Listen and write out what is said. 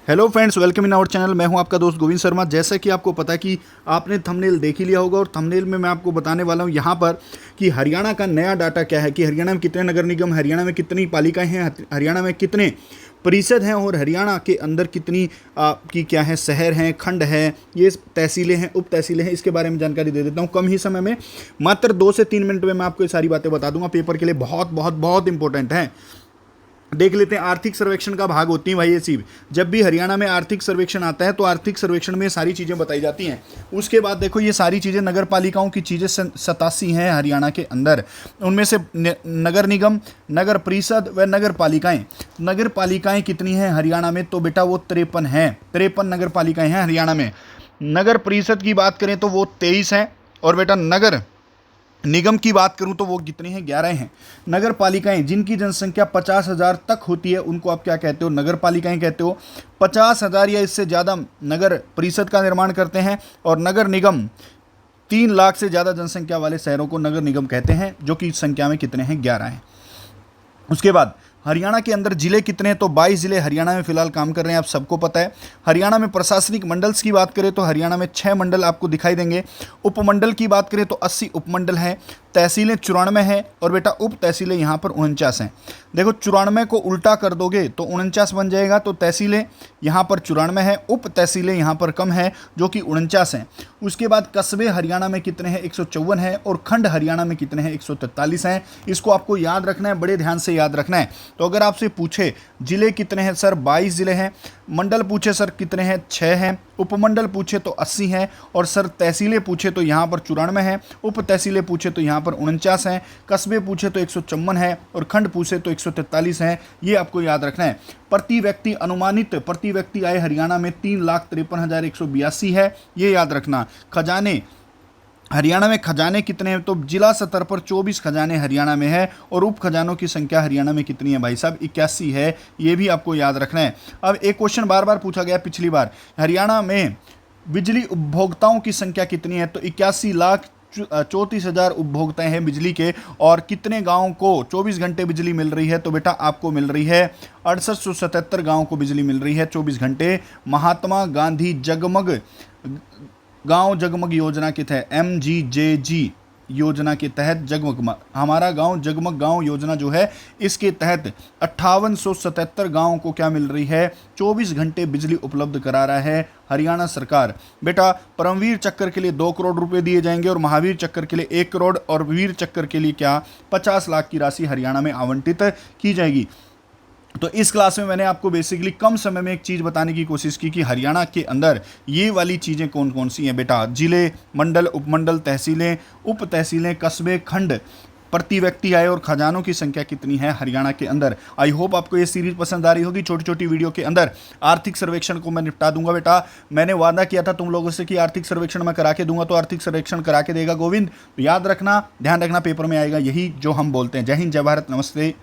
Hello friends, welcome in our channel. मैं हूं आपका दोस्त गोविंद शर्मा। जैसा कि आपको पता है कि आपने थंबनेल देख ही लिया होगा, और थंबनेल में मैं आपको बताने वाला हूं यहां पर कि हरियाणा का नया डाटा क्या है, कि हरियाणा में कितने नगर निगम, हरियाणा में कितनी पालिकाएं हैं, हरियाणा में कितने परिषद हैं, और हरियाणा के अंदर कितनी की क्या है शहर हैं, खंड है, ये तहसीलें हैं, उप तहसीलें हैं। इसके बारे में जानकारी दे देता हूँ कम ही समय में, मात्र 2 से 3 मिनट में मैं आपको ये सारी बातें बता दूंगा। पेपर के लिए बहुत बहुत बहुत इंपॉर्टेंट है। देख लेते हैं, आर्थिक सर्वेक्षण का भाग होती है भाई ये चीज। जब भी हरियाणा में आर्थिक सर्वेक्षण आता है तो आर्थिक सर्वेक्षण में सारी चीज़ें बताई जाती हैं। उसके बाद देखो, ये सारी चीज़ें नगर पालिकाओं की चीज़ें 87 हैं हरियाणा के अंदर। उनमें से नगर निगम, नगर परिषद व नगर पालिकाएं। नगर पालिकाएं कितनी हैं हरियाणा में? तो बेटा वो 53 हैं। 53 नगर पालिकाएं हैं हरियाणा में। नगर परिषद की बात करें तो वो 23 हैं, और बेटा नगर निगम की बात करूं तो वो कितनी है? 11 हैं। नगर पालिकाएं जिनकी जनसंख्या 50,000 तक होती है उनको आप क्या कहते हो? नगर पालिकाएं कहते हो। 50,000 या इससे ज़्यादा नगर परिषद का निर्माण करते हैं, और नगर निगम 3 लाख से ज़्यादा जनसंख्या वाले शहरों को नगर निगम कहते हैं, जो कि संख्या में कितने हैं? 11 हैं। उसके बाद हरियाणा के अंदर जिले कितने हैं? तो 22 जिले हरियाणा में फिलहाल काम कर रहे हैं, आप सबको पता है। हरियाणा में प्रशासनिक मंडल्स की बात करें तो हरियाणा में 6 मंडल आपको दिखाई देंगे। उपमंडल की बात करें तो 80 उपमंडल हैं। तहसीलें 94 हैं, और बेटा उप तहसीलें यहाँ पर 49 हैं। देखो, 94 को उल्टा कर दोगे तो 49 बन जाएगा। तो तहसीलें यहाँ पर 94 है, उप तहसीलें यहाँ पर कम है जो कि 49 हैं। उसके बाद कस्बे हरियाणा में कितने हैं? 154 हैं, और खंड हरियाणा में कितने हैं? 143 हैं। इसको आपको याद रखना है, बड़े ध्यान से याद रखना है। तो अगर आपसे पूछे जिले कितने हैं, सर 22 जिले हैं। मंडल पूछे सर कितने हैं? 6 हैं। उपमंडल पूछे तो 80 हैं, और सर तहसीलें पूछे तो यहाँ पर 94 हैं। उप तहसीलें पूछे तो यहाँ पर 49 हैं। कस्बे पूछे तो 154 हैं, और खंड पूछे तो 143 हैं। ये आपको याद रखना है। प्रति व्यक्ति अनुमानित प्रति व्यक्ति आय हरियाणा में 3,53,182 है, ये याद रखना। खजाने हरियाणा में खजाने कितने हैं? तो जिला स्तर पर 24 खजाने हरियाणा में है, और उप खजानों की संख्या हरियाणा में कितनी है भाई साहब? 81 है। ये भी आपको याद रखना है। अब एक क्वेश्चन बार बार पूछा गया पिछली बार, हरियाणा में बिजली उपभोक्ताओं की संख्या कितनी है? तो 81,34,000 उपभोक्ता हैं बिजली के, और कितने गाँव को 24 घंटे बिजली मिल रही है? तो बेटा आपको मिल रही है 6877 गाँव को बिजली मिल रही है 24 घंटे। महात्मा गांधी जगमग गांव जगमग योजना के तहत, MGJG योजना के तहत, जगमग हमारा गांव जगमग गांव योजना जो है, इसके तहत 5877 गांवों को क्या मिल रही है? 24 घंटे बिजली उपलब्ध करा रहा है हरियाणा सरकार। बेटा परमवीर चक्कर के लिए 2 करोड़ रुपए दिए जाएंगे, और महावीर चक्कर के लिए 1 करोड़, और वीर चक्कर के लिए क्या 50 लाख की राशि हरियाणा में आवंटित की जाएगी। तो इस क्लास में मैंने आपको बेसिकली कम समय में एक चीज़ बताने की कोशिश की कि हरियाणा के अंदर ये वाली चीज़ें कौन कौन सी हैं बेटा। जिले, मंडल, उपमंडल, तहसीलें, उप तहसीलें, कस्बे, खंड, प्रति व्यक्ति आय और खजानों की संख्या कितनी है हरियाणा के अंदर। आई होप आपको ये सीरीज पसंद आ रही होगी। छोटी छोटी वीडियो के अंदर आर्थिक सर्वेक्षण को मैं निपटा दूंगा बेटा। मैंने वादा किया था तुम लोगों से कि आर्थिक सर्वेक्षण मैं करा के दूंगा, तो आर्थिक सर्वेक्षण करा के देगा गोविंद। तो याद रखना, ध्यान रखना, पेपर में आएगा यही जो हम बोलते हैं। जय हिंद, जय भारत, नमस्ते।